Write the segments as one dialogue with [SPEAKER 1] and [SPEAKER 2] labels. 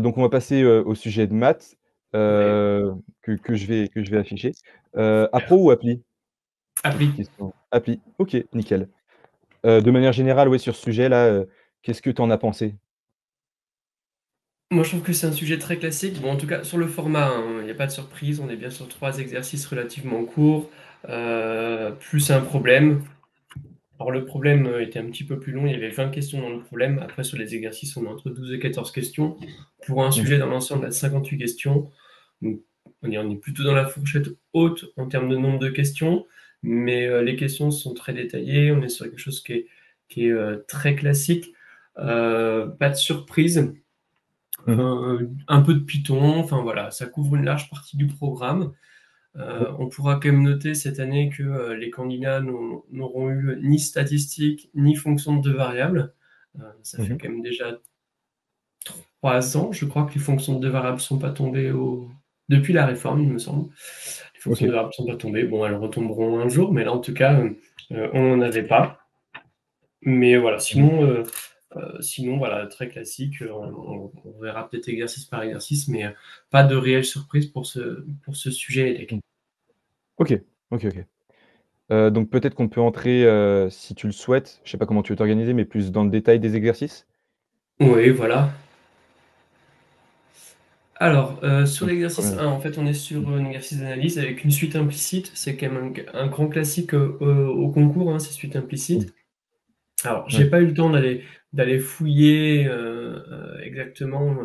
[SPEAKER 1] Donc on va passer, au sujet de maths,
[SPEAKER 2] Ouais,
[SPEAKER 1] que je vais afficher.
[SPEAKER 2] super.
[SPEAKER 1] Appro ou appli? Petite
[SPEAKER 2] Appli.
[SPEAKER 1] question. Appli, OK, nickel. De manière générale, ouais, sur ce sujet-là, qu'est-ce que tu en as pensé?
[SPEAKER 2] Moi, je trouve que c'est un sujet très classique. Bon, en tout cas, sur le format, hein, il n'y a pas de surprise. On est bien sur 3 exercices relativement courts, plus un problème. Alors le problème, était un petit peu plus long, il y avait 20 questions dans le problème. Après sur les exercices, on a entre 12 et 14 questions. Pour un
[SPEAKER 1] Mmh.
[SPEAKER 2] sujet dans l'ensemble à 58 questions. Donc on est plutôt dans la fourchette haute en termes de nombre de questions, mais les questions sont très détaillées. On est sur quelque chose qui est très classique. Pas de surprise.
[SPEAKER 1] Mmh mh.
[SPEAKER 2] Un peu de Python, enfin voilà, ça couvre une large partie du programme.
[SPEAKER 1] Oui.
[SPEAKER 2] On pourra quand même noter cette année que, les candidats n'auront eu ni statistiques, ni fonction de 2 variables. Ça
[SPEAKER 1] Mmh
[SPEAKER 2] fait
[SPEAKER 1] mh.
[SPEAKER 2] quand même déjà 3 ans, je crois que les fonctions de 2 variables sont pas tombées depuis la réforme, il me semble. Les fonctions de
[SPEAKER 1] OK.
[SPEAKER 2] 2 variables sont pas tombées. Bon, elles retomberont un jour, mais là, en tout cas, on n'en avait pas. Mais voilà,
[SPEAKER 1] Mmh mh.
[SPEAKER 2] sinon voilà, très classique, on verra peut-être exercice par exercice, mais pas de réelle surprise pour ce sujet EDEC.
[SPEAKER 1] Mmh. OK. OK, OK. Donc peut-être qu'on peut entrer, si tu le souhaites, je sais pas comment tu veux t'organiser, mais plus dans le détail des exercices?
[SPEAKER 2] Oui, voilà. Alors, sur
[SPEAKER 1] Donc
[SPEAKER 2] l'exercice
[SPEAKER 1] 1er
[SPEAKER 2] 1, en fait, on est sur,
[SPEAKER 1] mmh.
[SPEAKER 2] un exercice d'analyse avec une suite implicite. C'est quand même un grand classique, au concours, hein, ces suites
[SPEAKER 1] Mmh.
[SPEAKER 2] implicites. Alors, j'ai
[SPEAKER 1] Ouais.
[SPEAKER 2] pas eu le temps d'aller fouiller, exactement.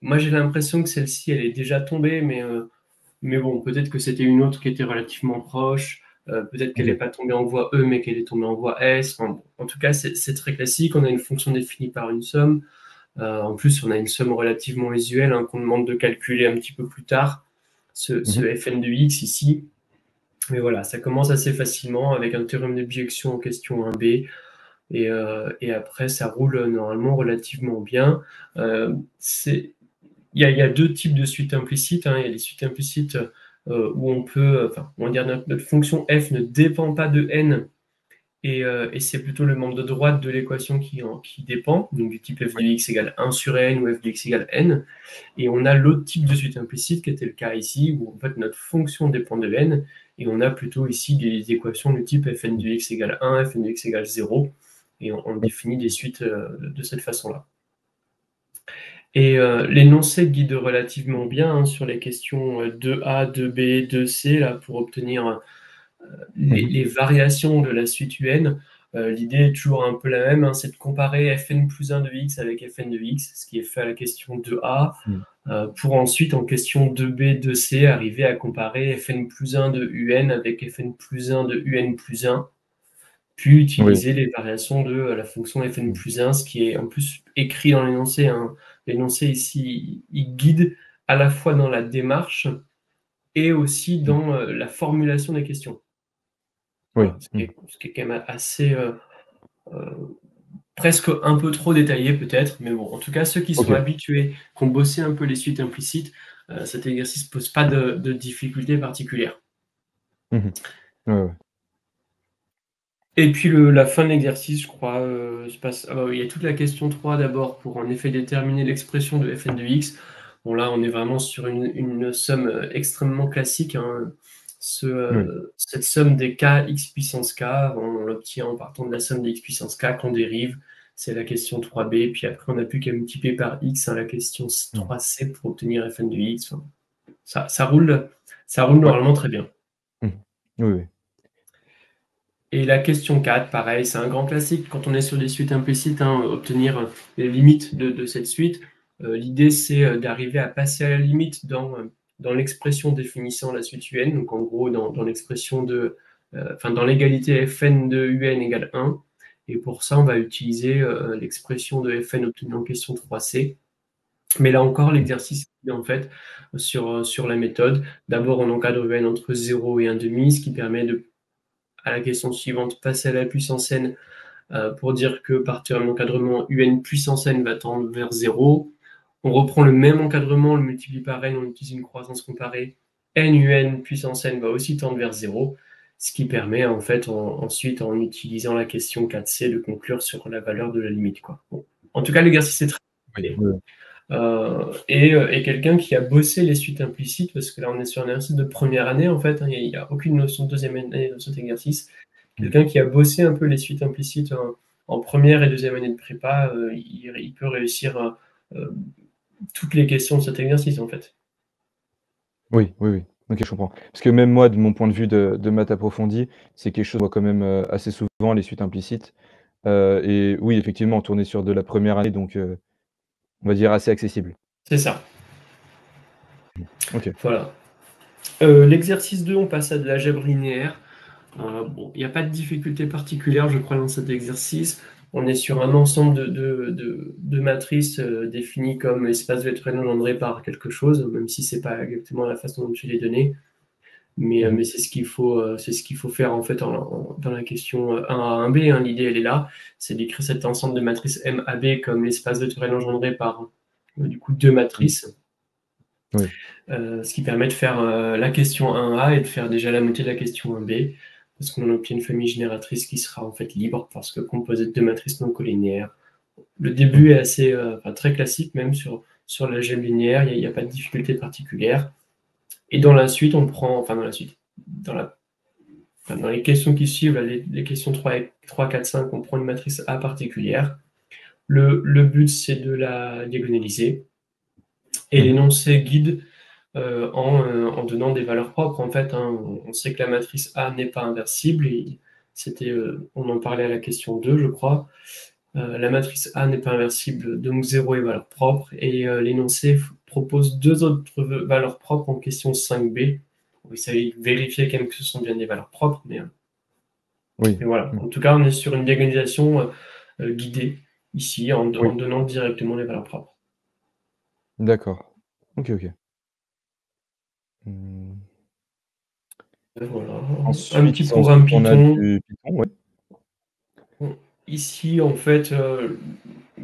[SPEAKER 2] Moi, j'ai l'impression que celle-ci, elle est déjà tombée, mais bon, peut-être que c'était une autre qui était relativement proche. Peut-être qu'elle est
[SPEAKER 1] OK.
[SPEAKER 2] pas tombée en voie E, mais qu'elle est tombée en voie S. Enfin bon, en tout cas, c'est très classique. On a une fonction définie par une somme. En plus, on a une somme relativement usuelle, hein, qu'on demande de calculer un petit peu plus tard,
[SPEAKER 1] Mmh
[SPEAKER 2] ce
[SPEAKER 1] mh.
[SPEAKER 2] Fn de x ici. Mais voilà, ça commence assez facilement avec un théorème d'objection en question 1b, et après ça roule normalement relativement bien. Il y a 2 types de suites implicites, hein. Il y a les suites implicites où on peut, enfin, on va dire notre fonction f ne dépend pas de n, et c'est plutôt le membre de droite de l'équation qui dépend, donc du type f de
[SPEAKER 1] Oui.
[SPEAKER 2] x égale 1 sur n ou f de x égale n. Et on a l'autre type de suite implicite qui était le cas ici, où en fait notre fonction dépend de n, et on a plutôt ici des équations du type fn
[SPEAKER 1] Mmh.
[SPEAKER 2] de x égale 1, fn de x égale 0, et on
[SPEAKER 1] Oui.
[SPEAKER 2] définit des suites de cette façon-là. Et l'énoncé guide relativement bien, hein, sur les questions 2a, 2b, 2c, là, pour obtenir
[SPEAKER 1] Mmh
[SPEAKER 2] les,
[SPEAKER 1] mh.
[SPEAKER 2] les variations de la suite UN. L'idée est toujours un peu la même, hein, c'est de comparer fn plus 1 de x avec fn de x, ce qui est fait à la question 2a,
[SPEAKER 1] Mmh.
[SPEAKER 2] pour ensuite, en question 2b, 2c, arriver à comparer fn plus 1 de un avec fn plus 1 de un plus 1, puis
[SPEAKER 1] Oui.
[SPEAKER 2] utiliser les variations de la fonction fn
[SPEAKER 1] Mmh.
[SPEAKER 2] plus 1, ce qui est en plus écrit dans l'énoncé, hein. L'énoncé ici, il guide à la fois dans la démarche et aussi
[SPEAKER 1] Mmh.
[SPEAKER 2] dans la formulation des questions.
[SPEAKER 1] Oui.
[SPEAKER 2] Voilà, ce qui
[SPEAKER 1] Mmh.
[SPEAKER 2] est, ce qui est quand même assez, presque un peu trop détaillé peut-être, mais bon, en tout cas, ceux qui sont
[SPEAKER 1] OK.
[SPEAKER 2] habitués, qui ont bossé un peu les suites implicites, cet exercice pose pas de difficultés particulières.
[SPEAKER 1] Mmh mh. Ouais, ouais.
[SPEAKER 2] Et puis la fin de l'exercice, je crois, se passe. Ah bah oui, il y a toute la question 3 d'abord pour en effet déterminer l'expression de fn de x. Bon là, on est vraiment sur une somme extrêmement classique, hein.
[SPEAKER 1] Oui.
[SPEAKER 2] Cette somme des k x puissance k, on l'obtient en partant de la somme des x puissance k qu'on dérive. C'est la question 3b, puis après on n'a plus qu'à multiplier par x, hein, la question
[SPEAKER 1] Mmh.
[SPEAKER 2] 3c pour obtenir fn de x. Enfin, ça roule
[SPEAKER 1] Ouais.
[SPEAKER 2] normalement très bien.
[SPEAKER 1] Mmh. Oui, oui.
[SPEAKER 2] Et la question 4, pareil, c'est un grand classique quand on est sur des suites implicites, hein, obtenir les limites de cette suite. L'idée, c'est d'arriver à passer à la limite dans l'expression définissant la suite UN, donc en gros dans l'expression dans l'égalité fn de UN égale 1. Et pour ça, on va utiliser l'expression de fn obtenue en question 3c. Mais là encore,
[SPEAKER 1] Mmh.
[SPEAKER 2] l'exercice est en fait sur la méthode. D'abord, on encadre UN entre 0 et 1,5, ce qui permet à la question suivante, passer à la puissance n, pour dire que par théorème d'encadrement, un puissance n va tendre vers 0. On reprend le même encadrement, on le multiplie par n, on utilise une croissance comparée. Un puissance n va aussi tendre vers 0, ce qui permet en fait ensuite, en utilisant la question 4c, de conclure sur la valeur de la limite, quoi. Bon. En tout cas, l'exercice est très
[SPEAKER 1] Oui,
[SPEAKER 2] compliqué.
[SPEAKER 1] oui, oui.
[SPEAKER 2] et quelqu'un qui a bossé les suites implicites, parce que là on est sur un exercice de première année en fait, hein, il n'y a aucune notion de deuxième année dans cet exercice.
[SPEAKER 1] Mmh.
[SPEAKER 2] Quelqu'un qui a bossé un peu les suites implicites en première et deuxième année de prépa, il peut réussir toutes les questions de cet exercice en fait.
[SPEAKER 1] Oui, oui, oui. OK, je comprends. Parce que même moi, de mon point de vue de maths approfondie, c'est quelque chose que je vois quand même, assez souvent, les suites implicites. Et oui, effectivement, on tournait sur de la première année, donc on va dire assez accessible.
[SPEAKER 2] C'est ça,
[SPEAKER 1] OK.
[SPEAKER 2] voilà. L'exercice 2, on passe à de l'algèbre linéaire. Bon, il n'y a pas de difficulté particulière, je crois, dans cet exercice. On est sur un ensemble de matrices définies comme espace vectoriel engendré par quelque chose, même si c'est pas exactement la façon dont tu les données.
[SPEAKER 1] Mmh.
[SPEAKER 2] Mais c'est ce qu'il faut faire en fait dans la question 1A, 1B. Hein. L'idée, elle est là, c'est d'écrire cet ensemble de matrices MAB comme l'espace vectoriel engendré par du coup deux
[SPEAKER 1] Mmh.
[SPEAKER 2] matrices.
[SPEAKER 1] Oui.
[SPEAKER 2] Ce qui permet de faire la question 1A et de faire déjà la moitié de la question 1B, parce qu'on obtient une famille génératrice qui sera en fait libre, parce que composée de deux matrices non collinéaires. Le
[SPEAKER 1] Mmh.
[SPEAKER 2] début est assez, très classique même sur l'algèbre linéaire, il n'y a pas de difficulté particulière. Et dans la suite, on prend, enfin dans la suite, dans, la, enfin, dans les questions qui suivent, là, les questions 3, 4, 5, on prend une matrice A particulière. Le but, c'est de la diagonaliser. Et
[SPEAKER 1] Mmh.
[SPEAKER 2] l'énoncé guide en donnant des valeurs propres. En fait, hein, on sait que la matrice A n'est pas inversible, et on en parlait à la question 2, je crois. La matrice A n'est pas inversible, donc 0 est valeur propre, et l'énoncé propose deux autres valeurs propres en question 5b. Il s'agit de vérifier quand même que ce sont bien des valeurs propres,
[SPEAKER 1] Oui.
[SPEAKER 2] mais voilà.
[SPEAKER 1] Mmh.
[SPEAKER 2] En tout cas, on est sur une diagonalisation guidée, ici, en
[SPEAKER 1] Oui.
[SPEAKER 2] donnant directement les valeurs propres.
[SPEAKER 1] D'accord. OK, OK. Mmh.
[SPEAKER 2] Voilà. Un petit
[SPEAKER 1] Ensuite
[SPEAKER 2] programme
[SPEAKER 1] on a
[SPEAKER 2] Python.
[SPEAKER 1] du Python, ouais.
[SPEAKER 2] Bon, ici, en fait,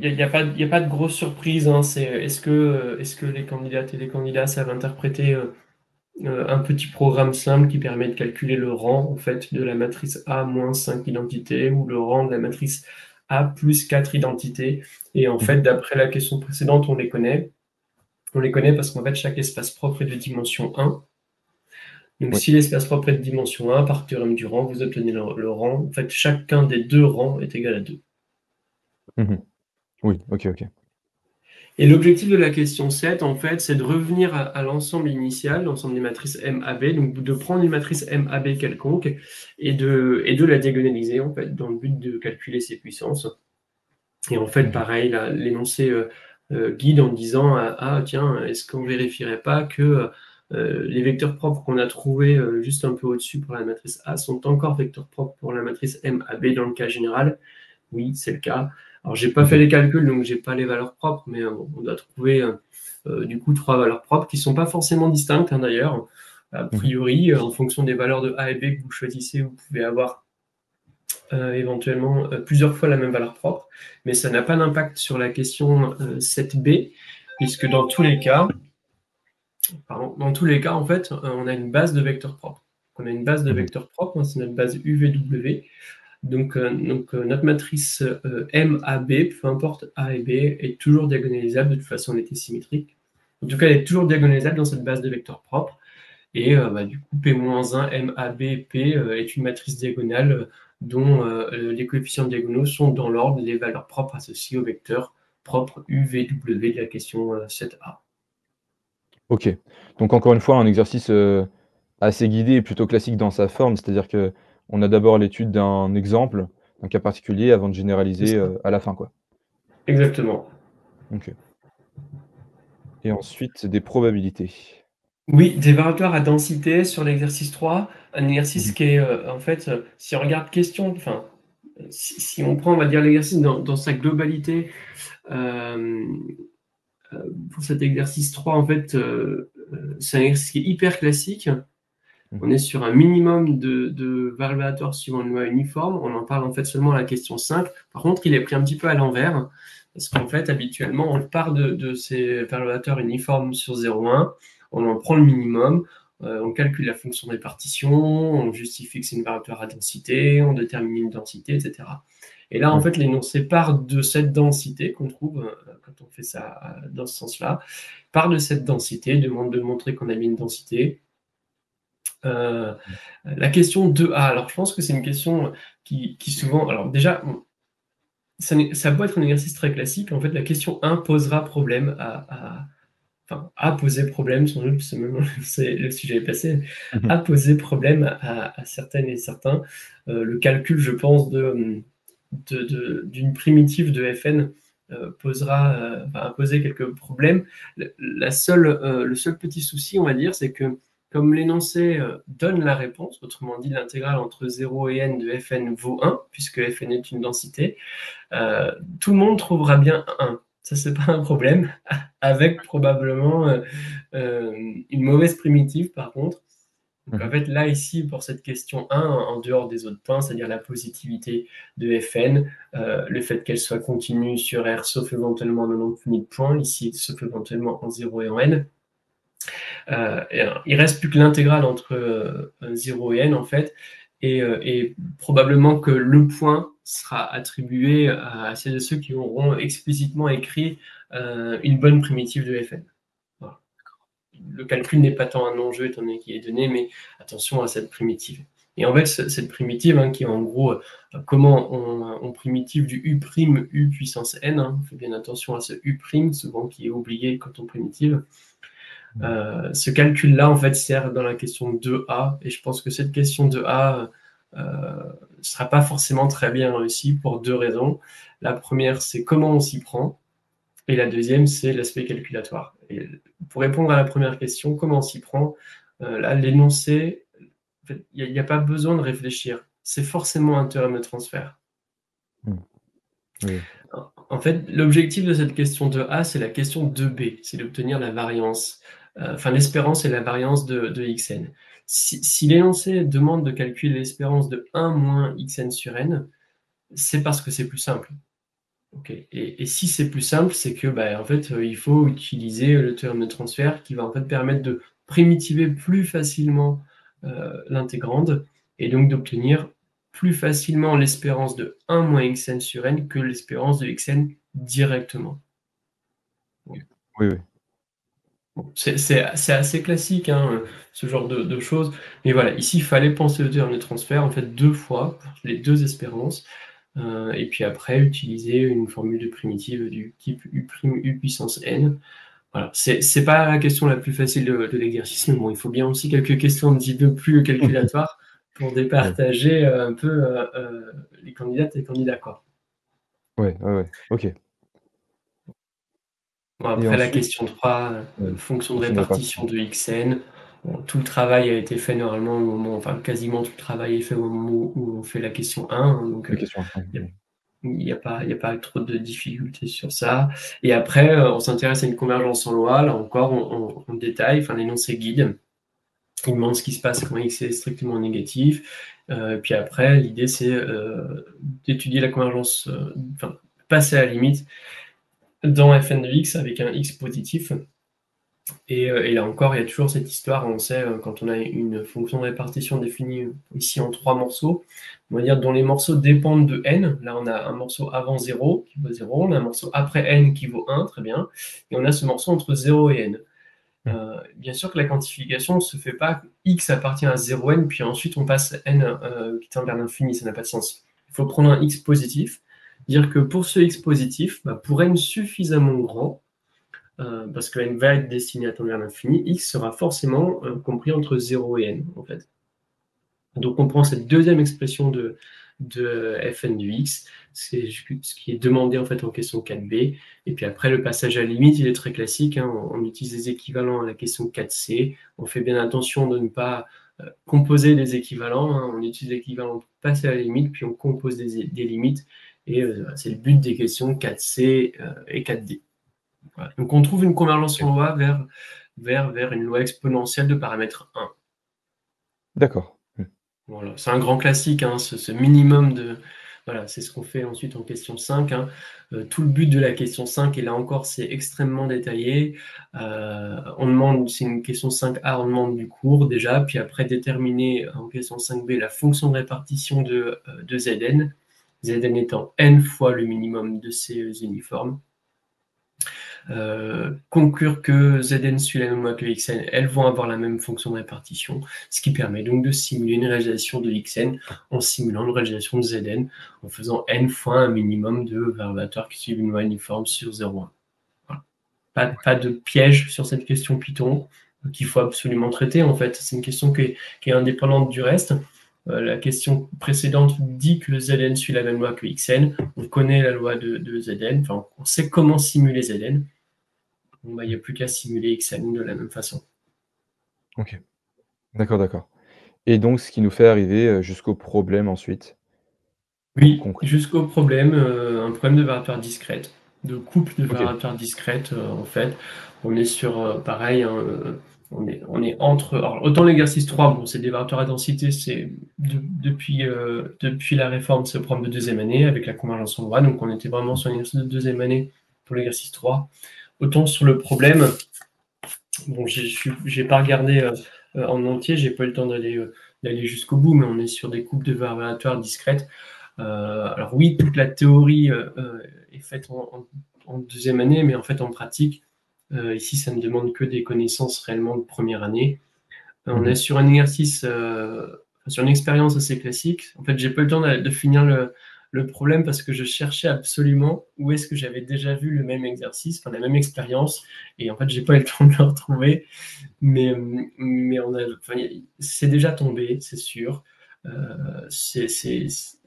[SPEAKER 2] y a pas de grosse surprise, hein. Est-ce que les candidates et les candidats savent interpréter un petit programme simple qui permet de calculer le rang en fait, de la matrice A moins 5 identités ou le rang de la matrice A plus 4 identités. Et en
[SPEAKER 1] Mmh mh.
[SPEAKER 2] fait, d'après la question précédente, on les connaît. On les connaît parce qu'en fait, chaque espace propre est de dimension 1. Donc,
[SPEAKER 1] Oui.
[SPEAKER 2] si l'espace propre est de dimension 1, par théorème du rang, vous obtenez le rang. En fait, chacun des deux rangs est égal à 2.
[SPEAKER 1] Mmh mh. Oui, OK, OK.
[SPEAKER 2] Et l'objectif de la question 7, en fait, c'est de revenir à l'ensemble initial, l'ensemble des matrices MAB, donc de prendre une matrice MAB quelconque et de la diagonaliser, en fait, dans le but de calculer ses puissances. Et en fait,
[SPEAKER 1] Mmh mh.
[SPEAKER 2] pareil, l'énoncé guide en disant ah, tiens, est-ce qu'on ne vérifierait pas que les vecteurs propres qu'on a trouvés juste un peu au-dessus pour la matrice A sont encore vecteurs propres pour la matrice MAB dans le cas général? Oui, c'est le cas. Alors, j'ai pas fait
[SPEAKER 1] OK.
[SPEAKER 2] les calculs, donc j'ai pas les valeurs propres, mais on doit trouver du coup trois valeurs propres qui sont pas forcément distinctes, hein, d'ailleurs. A
[SPEAKER 1] Mmh mh.
[SPEAKER 2] priori, en fonction des valeurs de A et B que vous choisissez, vous pouvez avoir éventuellement plusieurs fois la même valeur propre, mais ça n'a pas d'impact sur la question 7b, puisque dans tous les cas, en fait, on a une base de vecteurs propres. On a une base de
[SPEAKER 1] Mmh mh.
[SPEAKER 2] vecteurs propres, hein, c'est notre base UVW. Donc, notre matrice MAB, peu importe A et B, est toujours diagonalisable. De toute façon, elle était symétrique. En tout cas, elle est toujours diagonalisable dans cette base de vecteurs propres. Et du coup, P-1 MABP est une matrice diagonale dont les coefficients diagonaux sont dans l'ordre des valeurs propres associées au vecteur propre UVW de la question 7a.
[SPEAKER 1] OK. Donc encore une fois, un exercice, assez guidé et plutôt classique dans sa forme. C'est-à-dire qu'on a d'abord l'étude d'un exemple, un cas particulier avant de
[SPEAKER 2] C'est
[SPEAKER 1] généraliser,
[SPEAKER 2] ça.
[SPEAKER 1] à la fin, quoi.
[SPEAKER 2] Exactement.
[SPEAKER 1] OK. Et ensuite des probabilités.
[SPEAKER 2] Oui, des variatoires à densité sur l'exercice 3, un
[SPEAKER 1] Mmh
[SPEAKER 2] exercice
[SPEAKER 1] mh.
[SPEAKER 2] qui est, en fait, si on regarde question enfin, si on prend, on va dire, l'exercice dans sa globalité, hem, pour cet exercice 3, en fait, c'est un exercice qui est hyper classique.
[SPEAKER 1] Mmh
[SPEAKER 2] On
[SPEAKER 1] mh.
[SPEAKER 2] est sur un minimum de variatoires suivant une loi uniforme. On en parle, en fait, seulement à la question 5. Par contre, il est pris un petit peu à l'envers, parce qu'en fait, habituellement, on part de ces variateurs uniformes sur 0,1, on en prend le minimum, on calcule la fonction de répartition, on justifie que c'est une variatoire à densité, on détermine une densité, et cetera. Et là, en
[SPEAKER 1] Ouais.
[SPEAKER 2] fait, l'énoncé part de cette densité qu'on trouve quand on fait ça dans ce sens-là, part de cette densité, demande de montrer qu'on a mis une densité. La question 2A, alors je pense que c'est une question qui souvent, alors déjà, ça a beau être un exercice très classique, en fait, la question 1 posera problème enfin, a posé problème, sans doute, c'est même c'est le sujet est passé,
[SPEAKER 1] Mmh.
[SPEAKER 2] a posé problème à certaines et certains. Le calcul, je pense, d'une primitive de Fn va poser quelques problèmes. Le seul petit souci, on va dire, c'est que comme l'énoncé donne la réponse, autrement dit l'intégrale entre 0 et n de Fn vaut 1, puisque Fn est une densité, tout le monde trouvera bien 1. Ça, c'est pas un problème, avec probablement une mauvaise primitive par contre. Donc en
[SPEAKER 1] Mmh.
[SPEAKER 2] fait, là, ici, pour cette question 1, en dehors des autres points, c'est-à-dire la positivité de Fn, le fait qu'elle soit continue sur R, sauf éventuellement en un nombre fini de points, ici, sauf éventuellement en 0 et en n, il reste plus que l'intégrale entre 0 et n, en fait, et probablement que le point sera attribué à celles et ceux qui auront explicitement écrit une bonne primitive de Fn. Voilà. Le calcul n'est pas tant un enjeu étant donné qu'il est donné, mais attention à cette primitive. Et en fait, cette primitive, qui est en gros comment on primitive du u' u puissance n, on fait bien attention à ce u', souvent qui est oublié quand on primitive. Ce calcul-là, en fait, sert dans la question 2A, et je pense que cette question 2A ne sera pas forcément très bien réussie pour deux raisons. La première, c'est comment on s'y prend, et la deuxième, c'est l'aspect calculatoire. Et pour répondre à la première question, comment on s'y prend, là, l'énoncé, en fait, il n'y a pas besoin de réfléchir. C'est forcément un théorème de transfert.
[SPEAKER 1] Mmh. Oui.
[SPEAKER 2] En fait, l'objectif de cette question 2A, c'est la question 2B, c'est d'obtenir la variance, enfin l'espérance et la variance de xn. Si l'énoncé demande de calculer l'espérance de 1 moins xn sur n, c'est parce que c'est plus simple. Okay. Et si c'est plus simple, c'est que en fait, il faut utiliser le théorème de transfert qui va en fait permettre de primitiver plus facilement l'intégrande et donc d'obtenir plus facilement l'espérance de 1 moins xn sur n que l'espérance de xn directement.
[SPEAKER 1] Oui, oui.
[SPEAKER 2] Bon, c'est assez classique, ce genre de choses. Mais voilà, ici, il fallait penser au théorème de transfert en fait 2 fois pour les 2 espérances. Et puis après, utiliser une formule de primitive du type u' u puissance n. Voilà, c'est pas la question la plus facile de l'exercice, mais bon, il faut bien aussi quelques questions un petit peu plus calculatoires pour
[SPEAKER 1] Ouais.
[SPEAKER 2] départager un peu les candidates et candidats, quoi.
[SPEAKER 1] Ouais, ouais, ouais. OK.
[SPEAKER 2] Bon,
[SPEAKER 1] Et
[SPEAKER 2] après, la
[SPEAKER 1] ensuite,
[SPEAKER 2] question 3, fonction de
[SPEAKER 1] fonction de
[SPEAKER 2] répartition
[SPEAKER 1] répartition.
[SPEAKER 2] de xn. Bon, tout le travail a été fait normalement au moment, enfin quasiment tout le travail est fait au moment où on fait la question 1, donc
[SPEAKER 1] La question 1,
[SPEAKER 2] il y a
[SPEAKER 1] oui.
[SPEAKER 2] il n'y a pas trop de difficultés sur ça. Et après, on s'intéresse à une convergence en loi. Là encore, on détaille, enfin, l'énoncé guide. Il demande ce qui se passe quand x est strictement négatif. Puis après, l'idée, c'est d'étudier la convergence, enfin, passer à la limite dans Fn de x avec un x positif. Et là encore, il y a toujours cette histoire, on sait, quand on a une fonction de répartition définie ici en 3 morceaux, on va dire dont les morceaux dépendent de n. Là, on a un morceau avant 0 qui vaut 0, on a un morceau après n qui vaut 1, très bien, et on a ce morceau entre 0 et n.
[SPEAKER 1] Mmh.
[SPEAKER 2] Bien sûr que la quantification ne se fait pas, x appartient à 0n, puis ensuite on passe n qui tend vers l'infini, ça n'a pas de sens. Il faut prendre un x positif, dire que pour ce x positif, pour n suffisamment grand, parce que n va être destiné à tendre vers l'infini, x sera forcément compris entre 0 et n, en fait. Donc on prend cette deuxième expression de fn du x, c'est ce qui est demandé en fait en question 4b, et puis après le passage à la limite, il est très classique, on utilise des équivalents à la question 4c, on fait bien attention de ne pas composer des équivalents, on utilise l'équivalent pour passer à la limite, puis on compose des limites, et c'est le but des questions 4c et 4d. Voilà. Donc on trouve une convergence
[SPEAKER 1] OK.
[SPEAKER 2] en loi vers une loi exponentielle de paramètre 1.
[SPEAKER 1] D'accord. Mmh.
[SPEAKER 2] Voilà. C'est un grand classique, ce minimum de... Voilà, c'est ce qu'on fait ensuite en question 5. Tout le but de la question 5, et là encore, c'est extrêmement détaillé. On demande, c'est une question 5A, on demande du cours déjà, puis après déterminer en question 5B la fonction de répartition de Zn. Zn étant n fois le minimum de ces uniformes. Conclure que Zn suit la même loi que Xn, elles vont avoir la même fonction de répartition, ce qui permet donc de simuler une réalisation de Xn en simulant une réalisation de Zn, en faisant n fois un minimum de variables qui suivent une loi uniforme sur 0,1. Voilà. Pas de piège sur cette question Python qu'il faut absolument traiter. En fait, c'est une question qui est indépendante du reste. La question précédente dit que Zn suit la même loi que Xn. On connaît la loi de Zn, enfin, on sait comment simuler Zn. Bon, bah, il n'y a plus qu'à simuler Xn de la même façon.
[SPEAKER 1] OK. D'accord. Et donc ce qui nous fait arriver, jusqu'au problème ensuite, pour
[SPEAKER 2] Oui,
[SPEAKER 1] conclure.
[SPEAKER 2] jusqu'au problème, un problème de variateur discrète, de couple de
[SPEAKER 1] OK.
[SPEAKER 2] variateurs discrètes, en fait. On est sur, pareil, hein, on est entre... Alors, autant l'exercice 3, bon, c'est des variateurs à densité, c'est depuis la réforme, c'est le problème de 2e année, avec la convergence en droit, donc on était vraiment sur une exercice de 2e année pour l'exercice 3. Autant sur le problème, bon, j'ai pas regardé en entier, j'ai pas eu le temps d'aller jusqu'au bout, mais on est sur des couples de variatoires discrètes. Alors oui, toute la théorie est faite en 2e année, mais en fait en pratique, ici ça ne demande que des connaissances réellement de première année. On est sur un exercice, sur une expérience assez classique. En fait, j'ai pas eu le temps de finir le problème parce que je cherchais absolument où est-ce que j'avais déjà vu le même exercice, enfin la même expérience, et en fait j'ai pas eu le temps de le retrouver, mais c'est déjà tombé, c'est sûr.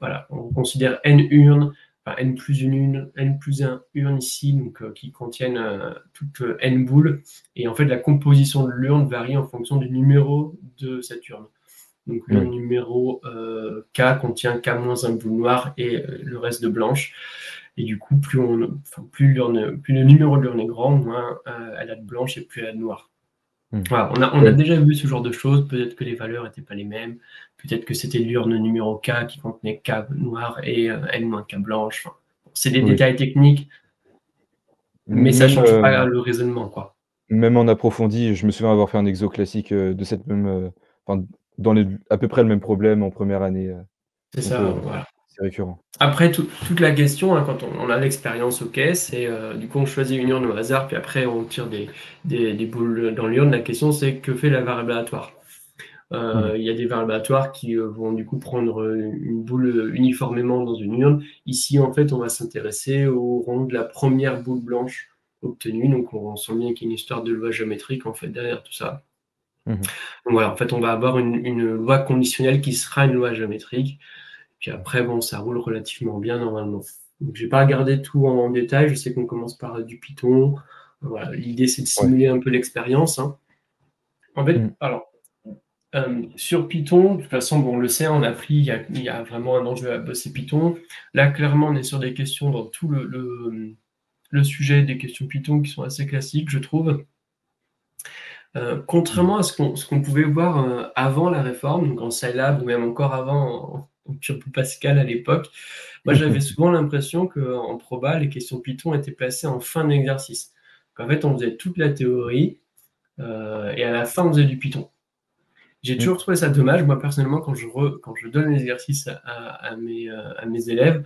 [SPEAKER 2] Voilà, on considère n urnes, enfin n plus une urne, n plus un urne ici, donc qui contiennent toutes n boules, et en fait la composition de l'urne varie en fonction du numéro de cette urne. Donc l'urne
[SPEAKER 1] Oui.
[SPEAKER 2] numéro K contient K-1 boule noire et le reste de blanche. Et du coup, plus le numéro de l'urne est grand, moins elle a de blanche et plus elle a de noir. Voilà, on a déjà vu ce genre de choses, peut-être que les valeurs n'étaient pas les mêmes, peut-être que c'était l'urne numéro K qui contenait K noir et N-K blanche. Enfin, c'est des
[SPEAKER 1] Oui.
[SPEAKER 2] détails techniques, mais ça ne
[SPEAKER 1] Même,
[SPEAKER 2] change pas le raisonnement, quoi.
[SPEAKER 1] même en approfondi, je me souviens avoir fait un exo classique, de cette même, enfin dans les à peu près le même problème en première année,
[SPEAKER 2] C'est
[SPEAKER 1] donc
[SPEAKER 2] ça, voilà.
[SPEAKER 1] c'est récurrent.
[SPEAKER 2] Après, toute la question, hein, quand on a l'expérience, ok, c'est du coup on choisit une urne au hasard, puis après on tire des boules dans l'urne. La question c'est que fait la variable aléatoire.
[SPEAKER 1] Mmh.
[SPEAKER 2] Il y a des variables aléatoires qui vont du coup prendre une boule uniformément dans une urne. Ici, en fait, on va s'intéresser au rond de la première boule blanche obtenue. Donc, on sent bien qu'il y a une histoire de loi géométrique en fait derrière tout ça.
[SPEAKER 1] Mmh.
[SPEAKER 2] Donc voilà, en fait, on va avoir une loi conditionnelle qui sera une loi géométrique. Puis après, bon, ça roule relativement bien normalement. Donc, je n'ai pas regardé tout en détail. Je sais qu'on commence par du Python. Voilà, l'idée, c'est de
[SPEAKER 1] Ouais.
[SPEAKER 2] simuler un peu l'expérience, hein. En fait,
[SPEAKER 1] Mmh.
[SPEAKER 2] alors, sur Python, de toute façon, bon, on le sait, on a appris, il y a vraiment un enjeu à bosser Python. Là, clairement, on est sur des questions dans tout le sujet des questions Python qui sont assez classiques, je trouve.
[SPEAKER 1] Mmh.
[SPEAKER 2] Contrairement à ce qu'on pouvait voir avant la réforme, donc en Scilab ou même encore avant en Turbo Pascal à l'époque, moi j'avais souvent l'impression qu'en proba, les questions Python étaient placées en fin d'exercice. En fait, on faisait toute la théorie et à la fin, on faisait du Python. J'ai
[SPEAKER 1] Mmh.
[SPEAKER 2] toujours trouvé ça dommage, moi personnellement, quand je donne l'exercice à mes élèves,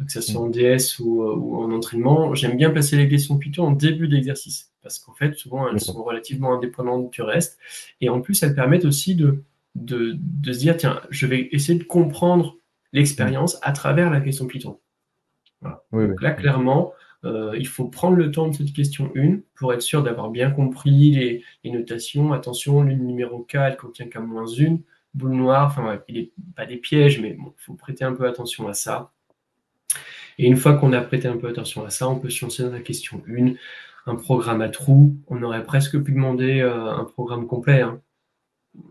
[SPEAKER 2] que ce soit
[SPEAKER 1] Mmh.
[SPEAKER 2] en DS ou en entraînement, j'aime bien placer les questions Python en début d'exercice, parce qu'en fait, souvent, elles
[SPEAKER 1] D'accord.
[SPEAKER 2] sont relativement indépendantes du reste, et en plus, elles permettent aussi de se dire, tiens, je vais essayer de comprendre
[SPEAKER 1] Mmh.
[SPEAKER 2] l'expérience à travers la question Python. Voilà.
[SPEAKER 1] Oui, oui.
[SPEAKER 2] Donc là,
[SPEAKER 1] Mmh.
[SPEAKER 2] clairement, il faut prendre le temps de cette question 1 pour être sûr d'avoir bien compris les notations. Attention, l'une numéro K, elle contient K-1, boule noire, enfin ouais, il n'est pas des pièges, mais bon, il faut prêter un peu attention à ça. Et une fois qu'on a prêté un peu attention à ça, on peut se lancer dans la question 1, un programme à trous. On aurait presque pu demander un programme complet, hein.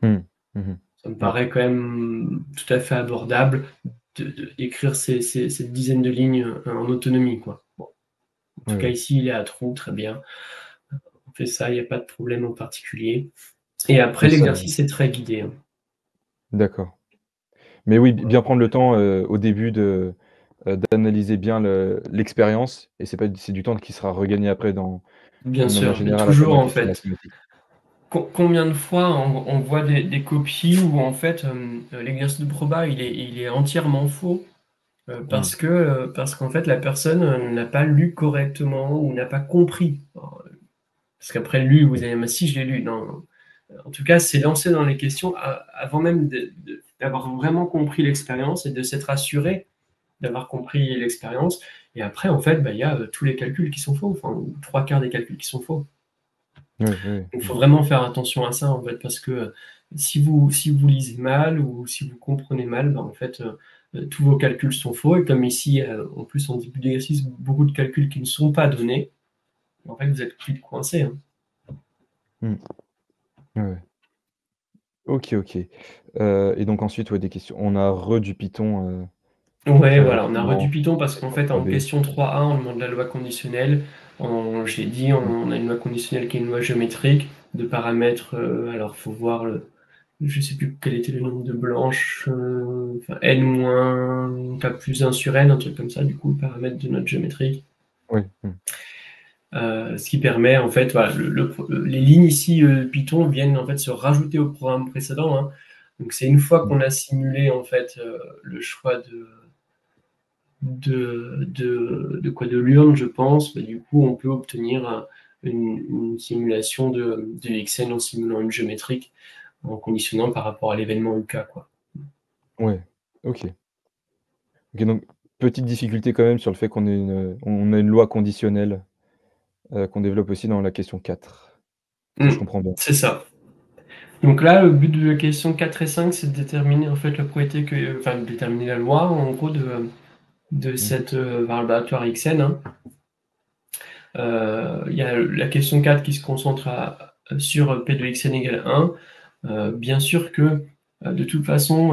[SPEAKER 1] Mmh. Mmh.
[SPEAKER 2] Ça me
[SPEAKER 1] Ouais.
[SPEAKER 2] paraît quand même tout à fait abordable d'écrire cette dizaine de lignes en autonomie, quoi. Bon. En
[SPEAKER 1] Oui,
[SPEAKER 2] tout cas,
[SPEAKER 1] oui.
[SPEAKER 2] ici, il est à trous, très bien. On fait ça, il n'y a pas de problème en particulier. Et après,
[SPEAKER 1] Oui, ça
[SPEAKER 2] l'exercice est très guidé, hein.
[SPEAKER 1] d'accord. Mais oui, bien prendre le temps, au début d'analyser bien l'expérience et c'est du temps qui sera regagné après
[SPEAKER 2] Bien
[SPEAKER 1] d'une manière
[SPEAKER 2] sûr, mais
[SPEAKER 1] générale après
[SPEAKER 2] toujours
[SPEAKER 1] ma
[SPEAKER 2] en
[SPEAKER 1] question
[SPEAKER 2] fait.
[SPEAKER 1] mathématique.
[SPEAKER 2] Combien de fois on voit des copies où en fait l'exercice de proba il est entièrement faux
[SPEAKER 1] Mmh.
[SPEAKER 2] Parce qu'en fait, la personne n'a pas lu correctement ou n'a pas compris. Parce qu'après, lu, vous
[SPEAKER 1] Oui.
[SPEAKER 2] allez dire: «Mais si, je l'ai lu». Non, en tout cas, c'est lancer dans les questions avant même d'avoir vraiment compris l'expérience et de s'être assuré d'avoir compris l'expérience. Et après, en fait, bah, il y a tous les calculs qui sont faux, enfin, ou 3/4 des calculs qui sont faux.
[SPEAKER 1] Oui, oui, oui.
[SPEAKER 2] Il
[SPEAKER 1] Mmh.
[SPEAKER 2] faut vraiment faire attention à ça, en fait, parce que si vous lisez mal ou si vous comprenez mal, bah, en fait, tous vos calculs sont faux. Et comme ici, en plus, en début d'exercice, beaucoup de calculs qui ne sont pas donnés, en fait, vous êtes vite coincé, hein.
[SPEAKER 1] Mmh. Ouais, ouais. OK, OK. Et donc ensuite, ouais, des questions on a du Python,
[SPEAKER 2] Ouais,
[SPEAKER 1] très
[SPEAKER 2] voilà, on a
[SPEAKER 1] rapidement
[SPEAKER 2] redu Python parce qu'en
[SPEAKER 1] sur
[SPEAKER 2] fait, en
[SPEAKER 1] 3D.
[SPEAKER 2] question 3A, on demande la loi conditionnelle. J'ai dit,
[SPEAKER 1] Mmh.
[SPEAKER 2] on a une loi conditionnelle qui est une loi géométrique de paramètres. Alors, il faut voir je sais plus quel était le nombre de blanches, enfin, n moins k plus 1 sur n, un truc comme ça, du coup, le paramètre de notre géométrique.
[SPEAKER 1] Oui. Mmh.
[SPEAKER 2] Ce qui permet, en fait, voilà, les lignes ici Python viennent en fait se rajouter au programme précédent, hein. Donc, c'est une fois
[SPEAKER 1] Mmh.
[SPEAKER 2] qu'on a simulé en fait le choix de l'urne, je pense, bah, du coup, on peut obtenir une simulation de Xn en simulant une géométrique, en conditionnant par rapport à l'événement UK, quoi.
[SPEAKER 1] Ouais. OK. OK, donc petite difficulté quand même sur le fait on a une loi conditionnelle, qu'on développe aussi dans la question 4, si je
[SPEAKER 2] Mmh,
[SPEAKER 1] comprends bien.
[SPEAKER 2] c'est ça. Donc là, le but de la question 4 et 5, c'est de déterminer en fait la propriété enfin, de déterminer la loi, en gros, de
[SPEAKER 1] Mmh.
[SPEAKER 2] cette variable aléatoire Xn, hein. Il y a la question 4 qui se concentre sur P de Xn égale 1. Bien sûr que, de toute façon,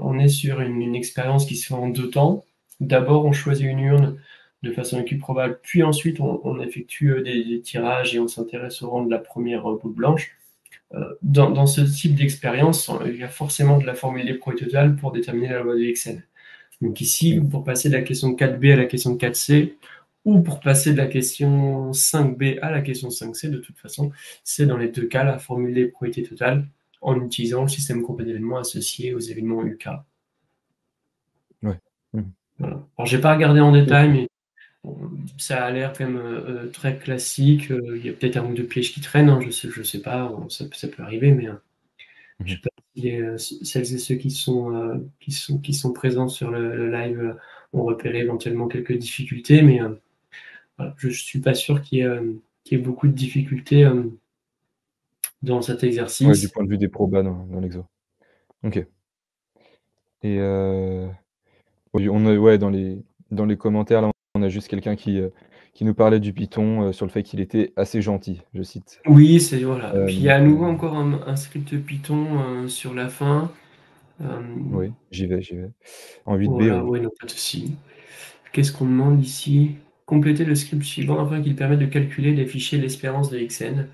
[SPEAKER 2] on est sur une expérience qui se fait en 2 temps. D'abord, on choisit une urne de façon équiprobable, puis ensuite on effectue, des tirages et on s'intéresse au rang de la première boule blanche. Dans ce type d'expérience, il y a forcément de la formule des probabilités totales pour déterminer la loi de Xn. Donc ici,
[SPEAKER 1] Mmh.
[SPEAKER 2] pour passer de la question 4b à la question 4c, ou pour passer de la question 5b à la question 5c, de toute façon, c'est dans les 2 cas la formule des probabilités totales en utilisant le système groupé d'événements associé aux événements UK.
[SPEAKER 1] Ouais. Mmh.
[SPEAKER 2] Voilà. Alors j'ai pas regardé en détail,
[SPEAKER 1] OK.
[SPEAKER 2] mais bon, ça a l'air quand même très classique. Il y a peut-être un ou deux pièges qui traînent, hein, je sais pas, ça peut arriver, mais
[SPEAKER 1] Mmh
[SPEAKER 2] je
[SPEAKER 1] mh.
[SPEAKER 2] sais pas si celles et ceux qui sont présents sur le live ont repéré éventuellement quelques difficultés, mais voilà, je suis pas sûr qu'il y ait beaucoup de difficultés dans cet
[SPEAKER 1] Ouais, du
[SPEAKER 2] exercice.
[SPEAKER 1] point de vue des probas dans l'exo. OK. Et oui, on a ouais, dans les commentaires là, on a juste quelqu'un qui nous parlait du Python, sur le fait qu'il était assez gentil, je cite.
[SPEAKER 2] Oui, c'est voilà. Puis il y
[SPEAKER 1] Donc
[SPEAKER 2] a à nouveau encore un script Python sur la fin.
[SPEAKER 1] oui, j'y vais. En 8B,
[SPEAKER 2] Voilà,
[SPEAKER 1] oui.
[SPEAKER 2] ouais, non, pas de souci. Qu'est-ce qu'on demande ici? Compléter le script suivant afin qu'il permette de calculer et d'afficher l'espérance de Xn.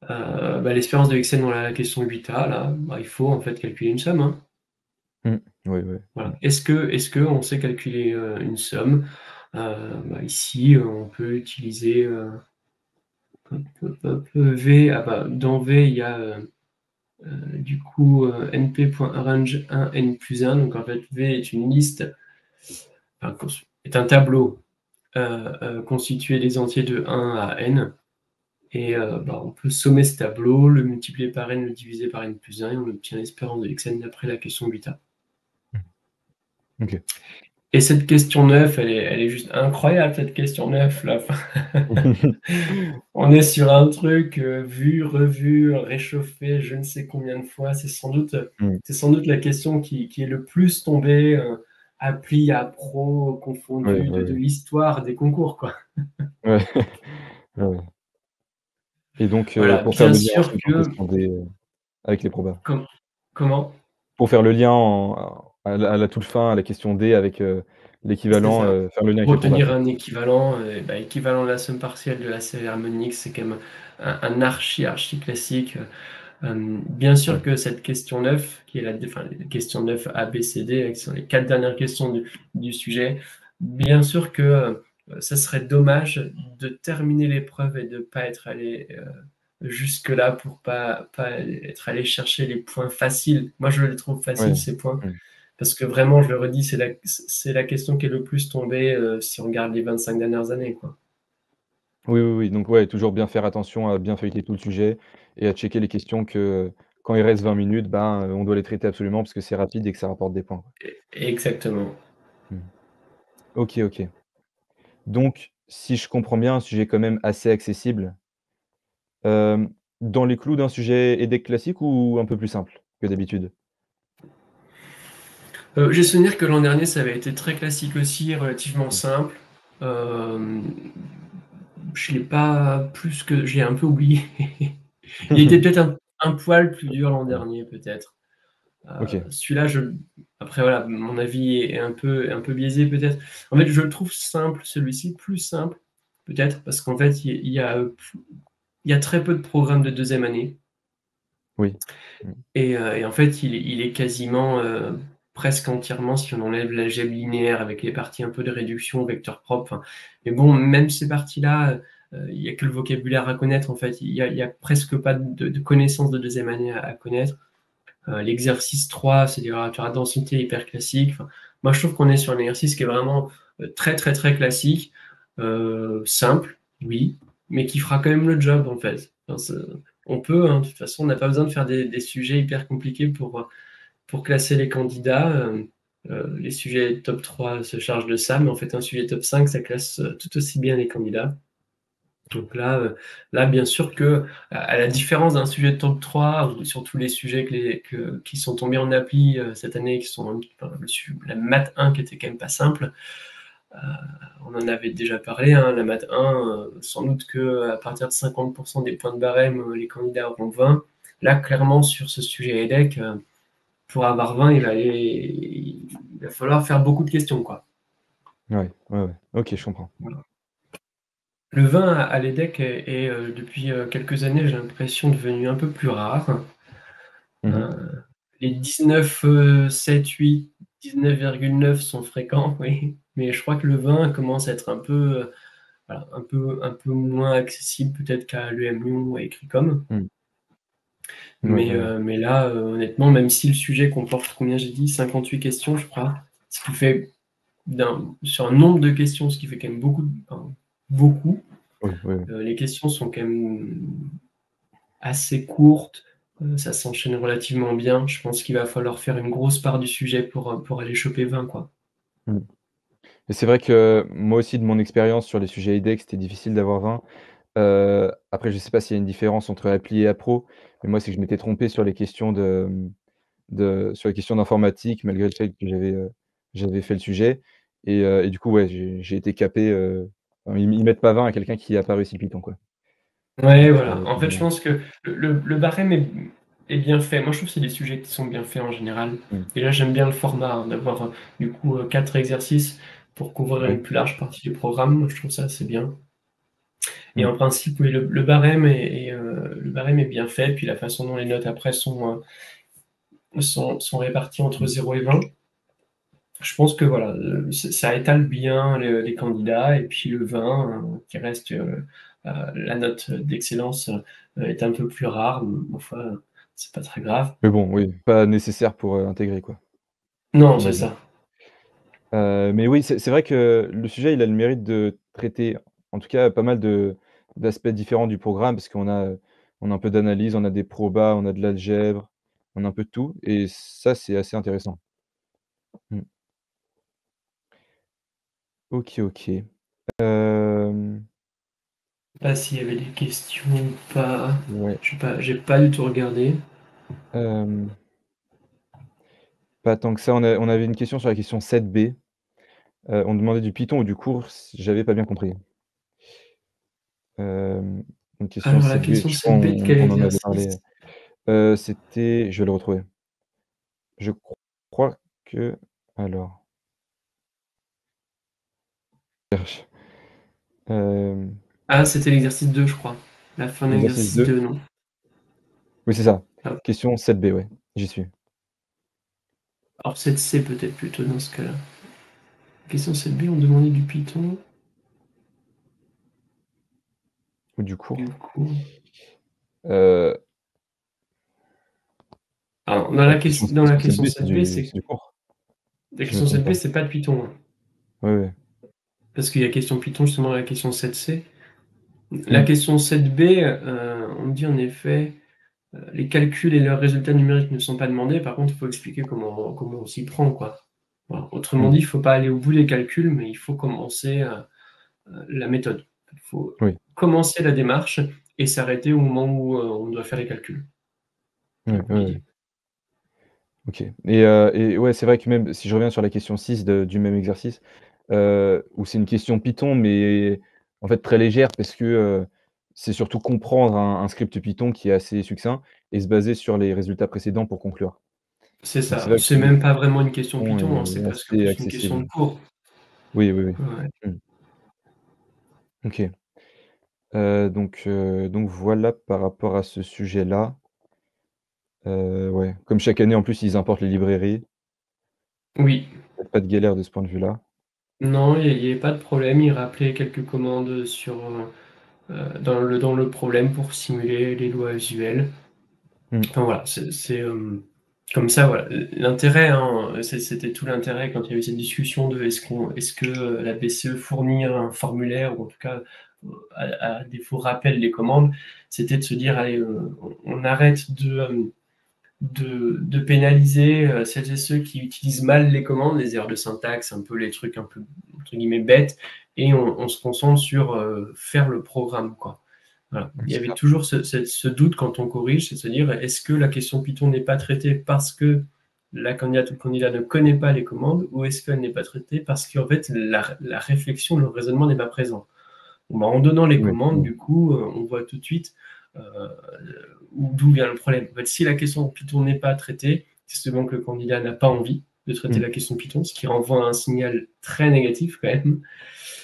[SPEAKER 2] Bah, l'espérance de Xn dans la question 8a, là, bah, il faut en fait calculer une somme, hein.
[SPEAKER 1] Mmh. Oui, oui. Mmh.
[SPEAKER 2] Voilà. Est-ce que on sait calculer une somme? Bah, ici, on peut utiliser hop, hop, hop, V. Ah bah, dans V, il y a du coup np.arrange 1 n plus 1. Donc en fait, V est une liste, enfin, est un tableau constitué des entiers de 1 à n. Et bah, on peut sommer ce tableau, le multiplier par n, le diviser par n plus 1, et on obtient l'espérance de Xn d'après la question 8a.
[SPEAKER 1] Mmh. OK.
[SPEAKER 2] Et cette question 9, elle est juste incroyable, cette question 9 là. On est sur un truc vu, revu, réchauffé je ne sais combien de fois.
[SPEAKER 1] Mmh.
[SPEAKER 2] C'est sans doute la question qui est le plus tombée, appli, appro,
[SPEAKER 1] Ouais,
[SPEAKER 2] confondu
[SPEAKER 1] ouais,
[SPEAKER 2] de
[SPEAKER 1] ouais.
[SPEAKER 2] l'histoire des concours, quoi.
[SPEAKER 1] Ouais. Ouais, ouais. Et donc
[SPEAKER 2] Voilà,
[SPEAKER 1] pour faire
[SPEAKER 2] bien
[SPEAKER 1] le lien
[SPEAKER 2] sûr
[SPEAKER 1] ensuite en
[SPEAKER 2] que
[SPEAKER 1] question D, avec les probas.
[SPEAKER 2] comment?
[SPEAKER 1] Pour faire le lien à la toute fin, à la question D avec,
[SPEAKER 2] C'est
[SPEAKER 1] l'équivalent,
[SPEAKER 2] ça.
[SPEAKER 1] faire le lien
[SPEAKER 2] Pour
[SPEAKER 1] avec les probas,
[SPEAKER 2] obtenir
[SPEAKER 1] quoi.
[SPEAKER 2] un équivalent, bah, équivalent de la somme partielle de la série harmonique, c'est quand même un archi classique. Bien sûr
[SPEAKER 1] Ouais.
[SPEAKER 2] que cette question 9, qui est la question 9 A, B, C, D, qui sont les 4 dernières questions du sujet, bien sûr que ça serait dommage de terminer l'épreuve et de ne pas être allé jusque-là pour pas être allé chercher les points faciles. Moi, je les trouve faciles,
[SPEAKER 1] Ouais.
[SPEAKER 2] ces points,
[SPEAKER 1] Mmh.
[SPEAKER 2] Parce que vraiment, je le redis, c'est la question qui est le plus tombée, si on regarde les 25 dernières années, quoi.
[SPEAKER 1] Oui, oui, oui, donc ouais, toujours bien faire attention à bien feuilleter tout le sujet et à checker les questions que quand il reste 20 minutes, ben, on doit les traiter absolument parce que c'est rapide et que ça rapporte des points, quoi.
[SPEAKER 2] Exactement.
[SPEAKER 1] Mmh. OK, OK. Donc si je comprends bien, un sujet quand même assez accessible, hem, dans les clous d'un sujet EDHEC classique ou un peu plus simple que d'habitude?
[SPEAKER 2] J'ai souvenir que l'an dernier, ça avait été très classique aussi, relativement
[SPEAKER 1] Mmh.
[SPEAKER 2] simple. Hem, je l'ai pas plus que j'ai un peu oublié. Il était peut-être un poil plus dur l'an
[SPEAKER 1] Ouais.
[SPEAKER 2] dernier, peut-être.
[SPEAKER 1] OK.
[SPEAKER 2] Celui-là, après voilà, mon avis est un peu biaisé peut-être. En fait, je le trouve simple, celui-ci, plus simple, peut-être, parce qu'en fait, il y a très peu de programmes de deuxième année
[SPEAKER 1] Oui. Mmh.
[SPEAKER 2] et en fait, il est quasiment, presque entièrement, si on enlève l'algèbre linéaire avec les parties un peu de réduction, vecteurs propres, enfin mais bon, même ces parties-là, il y a que le vocabulaire à connaître, en fait. Il y a presque pas de connaissances de deuxième année à connaître. L'exercice 3, c'est des réacteurs à densité hyper classiques. Enfin, moi, je trouve qu'on est sur un exercice qui est vraiment très, très, très classique, simple, oui, mais qui fera quand même le job, en fait. Enfin, on peut, hein, de toute façon, on n'a pas besoin de faire des sujets hyper compliqués pour classer les candidats. Les sujets top 3 se chargent de ça, mais en fait, un sujet top 5, ça classe tout aussi bien les candidats. Donc là, bien sûr que, à la différence d'un sujet de top 3 ou sur tous les sujets qui sont tombés en appli, cette année, qui sont enfin, la maths 1 qui était quand même pas simple, heu, on en avait déjà parlé, hein, la maths 1, sans doute qu'à partir de 50 des points de barème, les candidats auront 20. Là, clairement, sur ce sujet EDHEC, pour avoir 20, il va falloir faire beaucoup de questions, quoi.
[SPEAKER 1] Ouais, ouais, ouais. OK, je comprends.
[SPEAKER 2] Voilà. Le vin à l'EDHEC est, depuis, quelques années, j'ai l'impression devenu un peu plus rare.
[SPEAKER 1] Mmh mh.
[SPEAKER 2] Heu, les 19, 7, 8, 19,9 sont fréquents, oui, mais je crois que le vin commence à être un peu, voilà, un peu moins accessible peut-être qu'à l'EM Lyon et Écricom.
[SPEAKER 1] Mmh. Ouais, ouais, ouais.
[SPEAKER 2] Mais là, honnêtement, même si le sujet comporte combien j'ai dit? 58 questions, je crois, ce qui fait sur un nombre de questions, ce qui fait quand même beaucoup, enfin, beaucoup.
[SPEAKER 1] Oui, oui, oui.
[SPEAKER 2] Les questions sont quand même assez courtes, ça s'enchaîne relativement bien. Je pense qu'il va falloir faire une grosse part du sujet pour aller choper 20, quoi.
[SPEAKER 1] Mmh. Et c'est vrai que moi aussi de mon expérience sur les sujets EDHEC, c'était difficile d'avoir 20. Après je sais pas s'il y a une différence entre appli et appro, mais moi c'est que je m'étais trompé sur les questions sur les questions d'informatique malgré le fait que j'avais fait le sujet et du coup ouais, j'ai été capé, enfin ils mettent pas 20 à quelqu'un qui a pas réussi Python, quoi.
[SPEAKER 2] Ouais,
[SPEAKER 1] Donc
[SPEAKER 2] voilà. En
[SPEAKER 1] donc
[SPEAKER 2] fait, je
[SPEAKER 1] bon.
[SPEAKER 2] pense que le barème est bien fait. Moi, je trouve que c'est des sujets qui sont bien faits en général.
[SPEAKER 1] Mmh.
[SPEAKER 2] Et là, j'aime bien le format, hein, d'avoir, du coup, 4 exercices pour couvrir
[SPEAKER 1] Oui.
[SPEAKER 2] une plus large partie du programme. Moi, je trouve ça assez bien. Et
[SPEAKER 1] Mmh.
[SPEAKER 2] en principe, oui, le barème est bien fait, puis la façon dont les notes après sont réparties entre
[SPEAKER 1] Mmh.
[SPEAKER 2] 0 et 20. Je pense que voilà, ça étale bien les candidats et puis le vin, qui reste, la note d'excellence, est un peu plus rare, mais ma foi, c'est pas très grave.
[SPEAKER 1] Mais bon, oui, pas nécessaire pour, intégrer, quoi,
[SPEAKER 2] Non,
[SPEAKER 1] on va
[SPEAKER 2] c'est
[SPEAKER 1] dire.
[SPEAKER 2] ça.
[SPEAKER 1] Mais oui, c'est vrai que le sujet, il a le mérite de traiter, en tout cas, pas mal d'aspects différents du programme parce on a un peu d'analyse, on a des probas, on a de l'algèbre, on a un peu de tout et ça, c'est assez intéressant. Mmh. OK, OK. Hem,
[SPEAKER 2] Je sais pas s'il y avait des questions ou pas.
[SPEAKER 1] ouais,
[SPEAKER 2] J'ai pas du tout regardé.
[SPEAKER 1] hem, pas tant que ça. On avait une question sur la question 7b. On demandait du Python ou du course, j'avais pas bien compris. Une question
[SPEAKER 2] Alors la
[SPEAKER 1] 7b,
[SPEAKER 2] question
[SPEAKER 1] je crois
[SPEAKER 2] 7b de quel
[SPEAKER 1] on en avait
[SPEAKER 2] exercice?
[SPEAKER 1] parlé. C'était je vais le retrouver. Je crois que alors, cherche, hem,
[SPEAKER 2] Ah, c'était l'exercice 2, je crois. La fin de
[SPEAKER 1] exercice
[SPEAKER 2] l'exercice
[SPEAKER 1] 2.
[SPEAKER 2] 2, non?
[SPEAKER 1] Oui, c'est ça.
[SPEAKER 2] Hop.
[SPEAKER 1] Question 7b, ouais, j'y suis.
[SPEAKER 2] Alors 7C peut-être plutôt dans ce cas-là. Question 7b, on demandait du Python,
[SPEAKER 1] Ou du
[SPEAKER 2] du
[SPEAKER 1] cours.
[SPEAKER 2] coup.
[SPEAKER 1] Heu,
[SPEAKER 2] Alors
[SPEAKER 1] question
[SPEAKER 2] dans la question
[SPEAKER 1] question 7b,
[SPEAKER 2] 7b,
[SPEAKER 1] c'est
[SPEAKER 2] c'est
[SPEAKER 1] du cours.
[SPEAKER 2] La
[SPEAKER 1] Je me
[SPEAKER 2] question
[SPEAKER 1] trompe
[SPEAKER 2] 7b,
[SPEAKER 1] pas.
[SPEAKER 2] c'est pas de Python, hein.
[SPEAKER 1] Ouais, ouais.
[SPEAKER 2] Parce qu'il y a question Python justement la question 7c. La
[SPEAKER 1] Mmh.
[SPEAKER 2] question 7b, on me dit en effet, les calculs et leurs résultats numériques ne sont pas demandés. Par contre, il faut expliquer comment on s'y prend, quoi. Voilà. Autrement
[SPEAKER 1] Mmh.
[SPEAKER 2] dit, il faut pas aller au bout des calculs, mais il faut commencer, la méthode. Il faut
[SPEAKER 1] Oui.
[SPEAKER 2] commencer la démarche et s'arrêter au moment où, on doit faire les calculs.
[SPEAKER 1] Ouais,
[SPEAKER 2] Un
[SPEAKER 1] ouais,
[SPEAKER 2] peu
[SPEAKER 1] ouais.
[SPEAKER 2] l'idée.
[SPEAKER 1] OK et ouais, c'est vrai que même si je reviens sur la question 6 de du même exercice, où c'est une question Python, mais en fait très légère parce que, c'est surtout comprendre un script Python qui est assez succinct et se baser sur les résultats précédents pour conclure.
[SPEAKER 2] C'est
[SPEAKER 1] Donc c'est
[SPEAKER 2] ça.
[SPEAKER 1] vrai
[SPEAKER 2] C'est
[SPEAKER 1] que le
[SPEAKER 2] même pas vraiment une question
[SPEAKER 1] Python
[SPEAKER 2] Python, hein, c'est
[SPEAKER 1] est
[SPEAKER 2] presque
[SPEAKER 1] assez
[SPEAKER 2] plus une question de
[SPEAKER 1] accessible.
[SPEAKER 2] cours.
[SPEAKER 1] Oui, oui, oui.
[SPEAKER 2] Ouais.
[SPEAKER 1] Mmh. OK. Donc voilà par rapport à ce sujet-là. Ouais, comme chaque année en plus ils importent les librairies.
[SPEAKER 2] Oui.
[SPEAKER 1] Il y a pas de galère de ce point de vue-là.
[SPEAKER 2] Non, il y avait pas de problème. Il rappelait quelques commandes sur, dans le problème pour simuler les lois usuelles.
[SPEAKER 1] Mmh.
[SPEAKER 2] Enfin voilà, comme ça, voilà. L'intérêt, hein, c'était tout l'intérêt quand il y a eu cette discussion de est-ce que, la BCE fournit un formulaire ou en tout cas, à défaut rappelle les commandes, c'était de se dire: «Allez, on arrête de pénaliser, celles et ceux qui utilisent mal les commandes, les erreurs de syntaxe, un peu les trucs un peu entre guillemets «bêtes» et on se concentre sur, faire le programme, quoi». Voilà. Il y
[SPEAKER 1] C'est
[SPEAKER 2] avait
[SPEAKER 1] ça.
[SPEAKER 2] toujours ce doute quand on corrige, c'est de se dire: «Est-ce que la question Python n'est pas traitée parce que la candidate ou le candidat ne connaît pas les commandes ou est-ce qu'elle n'est pas traitée parce qu'en fait la réflexion, le raisonnement n'est pas présent?» Bon, bah, en donnant les
[SPEAKER 1] Ouais,
[SPEAKER 2] commandes,
[SPEAKER 1] ouais.
[SPEAKER 2] du coup, on voit tout de suite, heu, d'où vient le problème. En fait, si la question Python n'est pas traitée, c'est souvent que le candidat n'a pas envie de traiter
[SPEAKER 1] Mmh.
[SPEAKER 2] la question Python, ce qui renvoie un signal très négatif quand même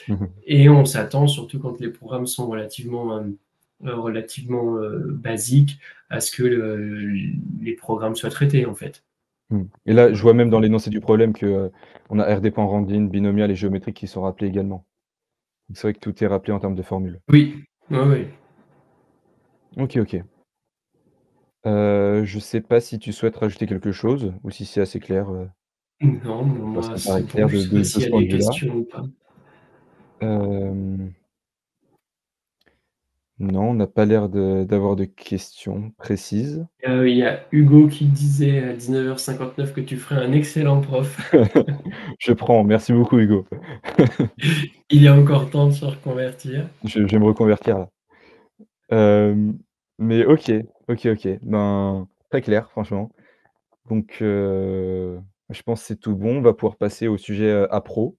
[SPEAKER 1] Mmh mh.
[SPEAKER 2] et on s'attend, surtout quand les programmes sont relativement, basiques, à ce que les programmes soient traités, en fait.
[SPEAKER 1] Mmh et là, je
[SPEAKER 2] Voilà.
[SPEAKER 1] vois même dans l'énoncé du problème que, on a R dépend Randin, binomial et géométrique qui sont rappelés également. Donc c'est vrai que tout est rappelé en termes de formules.
[SPEAKER 2] Oui, oui, oui.
[SPEAKER 1] OK, OK. Je sais pas si tu souhaites rajouter quelque chose ou si c'est assez clair,
[SPEAKER 2] Non,
[SPEAKER 1] Moi ça
[SPEAKER 2] moi
[SPEAKER 1] me paraît
[SPEAKER 2] c'est bon,
[SPEAKER 1] clair
[SPEAKER 2] je
[SPEAKER 1] de
[SPEAKER 2] sais pas
[SPEAKER 1] de
[SPEAKER 2] s'il y
[SPEAKER 1] ce
[SPEAKER 2] a
[SPEAKER 1] point de
[SPEAKER 2] des
[SPEAKER 1] vue-là.
[SPEAKER 2] questions ou pas.
[SPEAKER 1] Hem, non, on n'a pas l'air d'avoir de questions précises.
[SPEAKER 2] Il y a Hugo qui disait à 19h59 que tu ferais un excellent prof.
[SPEAKER 1] Je prends, merci beaucoup Hugo.
[SPEAKER 2] Il y a encore temps de se reconvertir.
[SPEAKER 1] Je vais me reconvertir là. Hem, mais OK, OK, OK. Ben, très clair franchement. Donc je pense c'est tout bon. On va pouvoir passer au sujet, appro.